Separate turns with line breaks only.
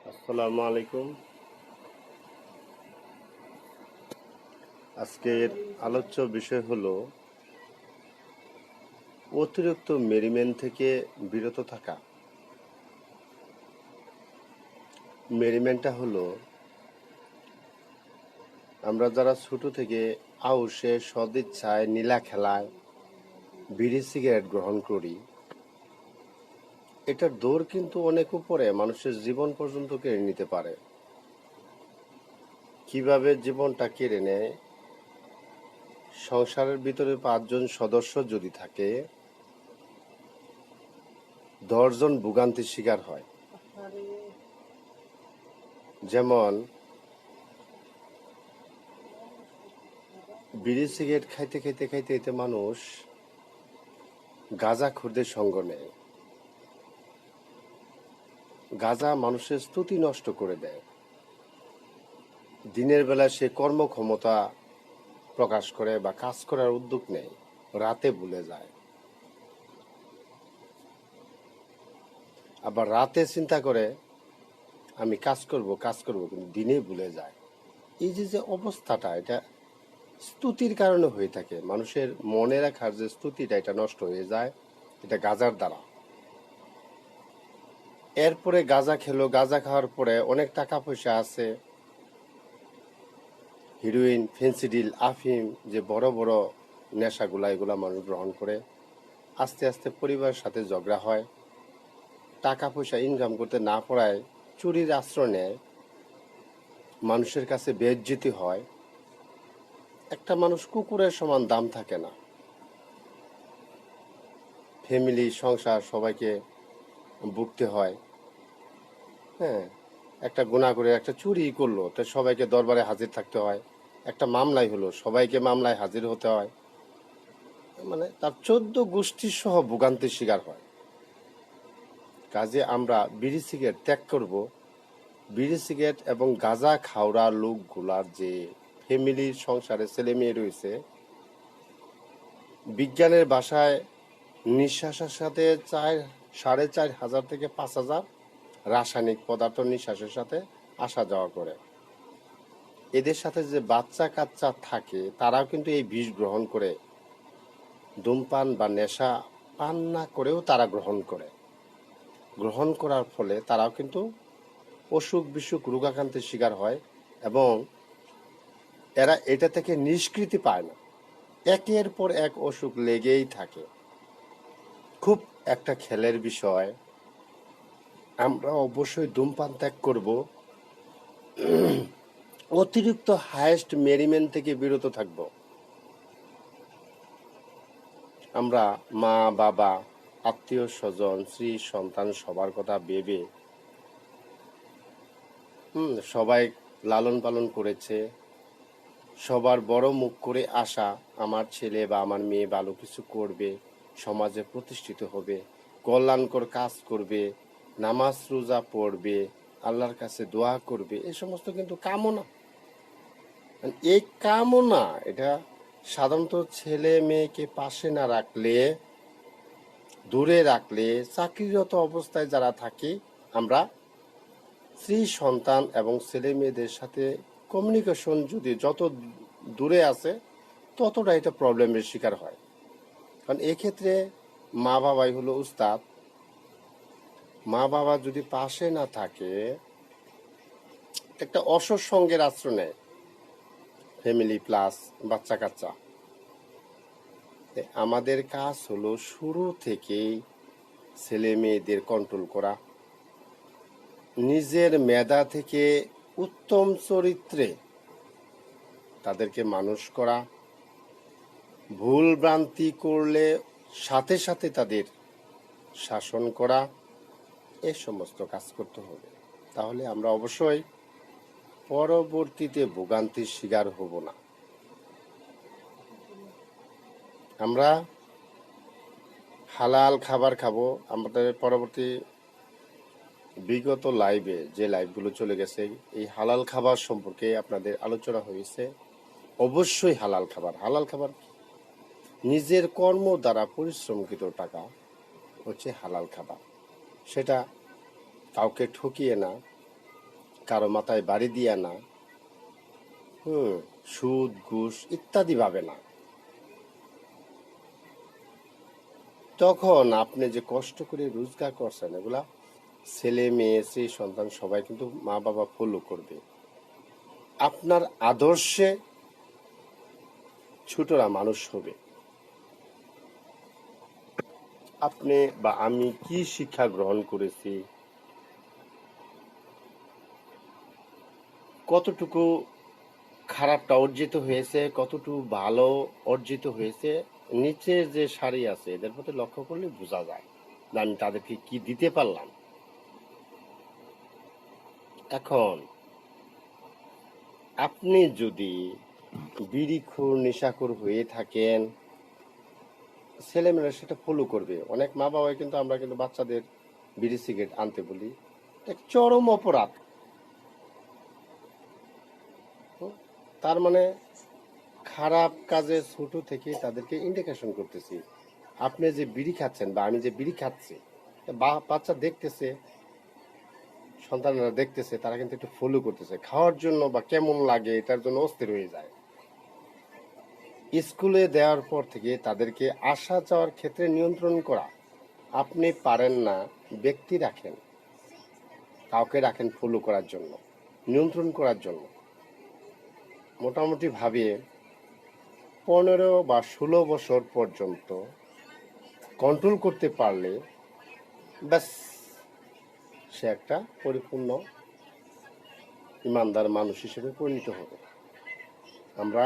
আসসালামু আলাইকুম। আজকের আলোচ্য বিষয় হলো অতিরিক্ত মেরিমেন্ট থেকে বিরত থাকা। মেরিমেন্টটা হলো আমরা যারা ছোট থেকে আউশে সদিচ্ছায় নীলা খেলায় বিড়ি সিগারেট গ্রহণ করি, এটার দৌড় কিন্তু অনেক উপরে, মানুষের জীবন পর্যন্ত কেড়ে নিতে পারে। কিভাবে জীবনটা কেড়ে নেয়? সংসারের ভিতরে 5 জন সদস্য যদি থাকে, 10 জন ভোগান্তির শিকার হয়। যেমন বিড়ি সিগারেট খাইতে খাইতে খাইতে খাইতে মানুষ গাঁজাখোরদের সঙ্গ নেয়। গাঁজা মানুষের স্তুতি নষ্ট করে দেয়। দিনের বেলা সে কর্মক্ষমতা প্রকাশ করে বা কাজ করার উদ্যোগ নেয়, রাতে ভুলে যায়। আবার রাতে চিন্তা করে আমি কাজ করব কিন্তু দিনে ভুলে যায়। এই যে অবস্থাটা, এটা স্তুতির কারণে হয়ে থাকে। মানুষের মনে রাখার যে স্তুতিটা, এটা নষ্ট হয়ে যায়, এটা গাঁজার দ্বারা। এরপরে গাঁজা খেলো, গাঁজা খাওয়ার পরে অনেক টাকা পয়সা আছে, হিরোইন, ফেন্সিডিল, আফিম, যে বড় বড় নেশাগুলা, এগুলা মানুষ গ্রহণ করে। আস্তে আস্তে পরিবারের সাথে ঝগড়া হয়, টাকা পয়সা ইনকাম করতে না পারায় চুরির আশ্রয় নেয়, মানুষের কাছে বেইজ্জতি হয়। একটা মানুষ কুকুরের সমান দাম থাকে না। ফ্যামিলি, সংসার সবাইকে ভুগতে হয়। হ্যাঁ, একটা গুনাহ করে একটা চুরি করলো, তো সবাইকে দরবারে হাজির থাকতে হয়। একটা মামলাই হলো, সবাইকে মামলায় হাজির হতে হয়। মানে তার 14 গোষ্ঠীর সহ ভোগান্তির শিকার হয়। কাজে আমরা বিড়ি সিগারেট ত্যাগ করব। বিড়ি সিগারেট এবং গাঁজা খাওয়া লোকগুলার যে ফ্যামিলির সংসারে ছেলে মেয়ে রয়েছে, বিজ্ঞানের ভাষায় নিঃশ্বাসের সাথে 4,500 থেকে 5,000 রাসায়নিক পদার্থ নিঃশ্বাসের সাথে আসা যাওয়া করে। এদের সাথে যে বাচ্চা কাচ্চা থাকে, তারাও কিন্তু এই বিষ গ্রহণ করে। ধূমপান বা নেশা পান না করেও তারা গ্রহণ করে। গ্রহণ করার ফলে তারাও কিন্তু অসুখ বিসুখ রোগাক্রান্তের শিকার হয় এবং এরা এটা থেকে নিষ্কৃতি পায় না। একের পর এক অসুখ লেগেই থাকে। খুব একটা খেলের বিষয়। আমরা অবশ্যই ধূমপান ত্যাগ করব, অতিরিক্ত হাইয়েস্ট মেরিমেন্ট থেকে বিরত থাকব। আমরা মা বাবা, আত্মীয় স্বজন, স্ত্রী সন্তান সবার কথা ভেবে সবাই লালন পালন করেছে, সবার বড় মুখ করে আশা আমার ছেলে বা আমার মেয়ে ভালো কিছু করবে, সমাজে প্রতিষ্ঠিত হবে, কল্যাণকর কাজ করবে, নামাজ রোজা পড়বে, আল্লাহর কাছে দোয়া করবে। এই সমস্ত কিন্তু কামনা। এই কামনা এটা সাধারণত ছেলে মেয়েকে পাশে না রাখলে, দূরে রাখলে, চাকরিরত অবস্থায় যারা থাকি আমরা, স্ত্রী সন্তান এবং ছেলে মেয়েদের সাথে কমিউনিকেশন যদি যত দূরে আছে, ততটা এটা প্রবলেমের শিকার হয়। কারণ এক্ষেত্রে মা বাবাই হলো উস্তাদ। মা বাবা যদি পাশে না থাকে, একটা অসৎ সঙ্গের আশ্রয় নেয় ফ্যামিলি প্লাস বাচ্চা কাচ্চা। আমাদের কাজ হলো শুরু থেকেই ছেলে মেয়েদের কন্ট্রোল করা, নিজের মেধা থেকে উত্তম চরিত্রে তাদেরকে মানুষ করা, ভুল ভ্রান্তি করলে সাথে সাথে তাদের শাসন করা। এ সমস্ত কাজ করতে হবে। তাহলে আমরা অবশ্যই পরবর্তীতে ভোগান্তির শিকার হব না। আমরা হালাল খাবার খাবো। আমাদের পরবর্তী বিগত লাইভে যে লাইভগুলো চলে গেছে, এই হালাল খাবার সম্পর্কে আপনাদের আলোচনা হয়েছে। অবশ্যই হালাল খাবার। হালাল খাবার নিজের কর্ম দ্বারা পরিশ্রমকৃত টাকা হচ্ছে হালাল খাবার। সেটা কাউকে ঠকিয়ে না, কারো মাথায় বাড়ি দিয়া না, সুদ ঘুষ ইত্যাদি ভাবে না। তখন আপনি যে কষ্ট করে রোজগার করছেন, এগুলা ছেলে মেয়ে স্ত্রী সন্তান সবাই কিন্তু মা বাবা ফলো করবে। আপনার আদর্শে ছোটরা মানুষ হবে। আপনি বা আমি কি শিক্ষা গ্রহণ করেছি, কতটুকু খারাপটা অর্জিত হয়েছে, কতটুকু ভালো অর্জিত হয়েছে, নিচের যে সারি আছে এদের প্রতি লক্ষ্য করলে বোঝা যায় যে আমি তাদেরকে কি দিতে পারলাম। এখন আপনি যদি বিড়িখোর নেশাখোর হয়ে থাকেন, ছেলেমেয়েরা সেটা ফলো করবে। অনেক মা বাবা কিন্তু আমরা কিন্তু বাচ্চাদের বিড়ি সিগারেট আনতে বলি, এক চরম অপরাধ। তার মানে খারাপ কাজে ছোট থেকে তাদেরকে ইন্ডিকেশন করতেছি। আপনি যে বিড়ি খাচ্ছেন বা আমি যে বিড়ি খাচ্ছি, বাচ্চা দেখতেছে, সন্তানরা দেখতেছে, তারা কিন্তু একটু ফলো করতেছে খাওয়ার জন্য, বা কেমন লাগে এটার জন্য অস্থির হয়ে যায়। স্কুলে দেওয়ার পর থেকে তাদেরকে আসা যাওয়ার ক্ষেত্রে নিয়ন্ত্রণ করা। আপনি পারেন না, ব্যক্তি রাখেন, কাউকে রাখেন ফলো করার জন্য, নিয়ন্ত্রণ করার জন্য। মোটামুটি ভাবে 15 বা 16 বছর পর্যন্ত কন্ট্রোল করতে পারলে ব্যাস সে একটা পরিপূর্ণ ইমানদার মানুষ হিসেবে পরিণত হবে। আমরা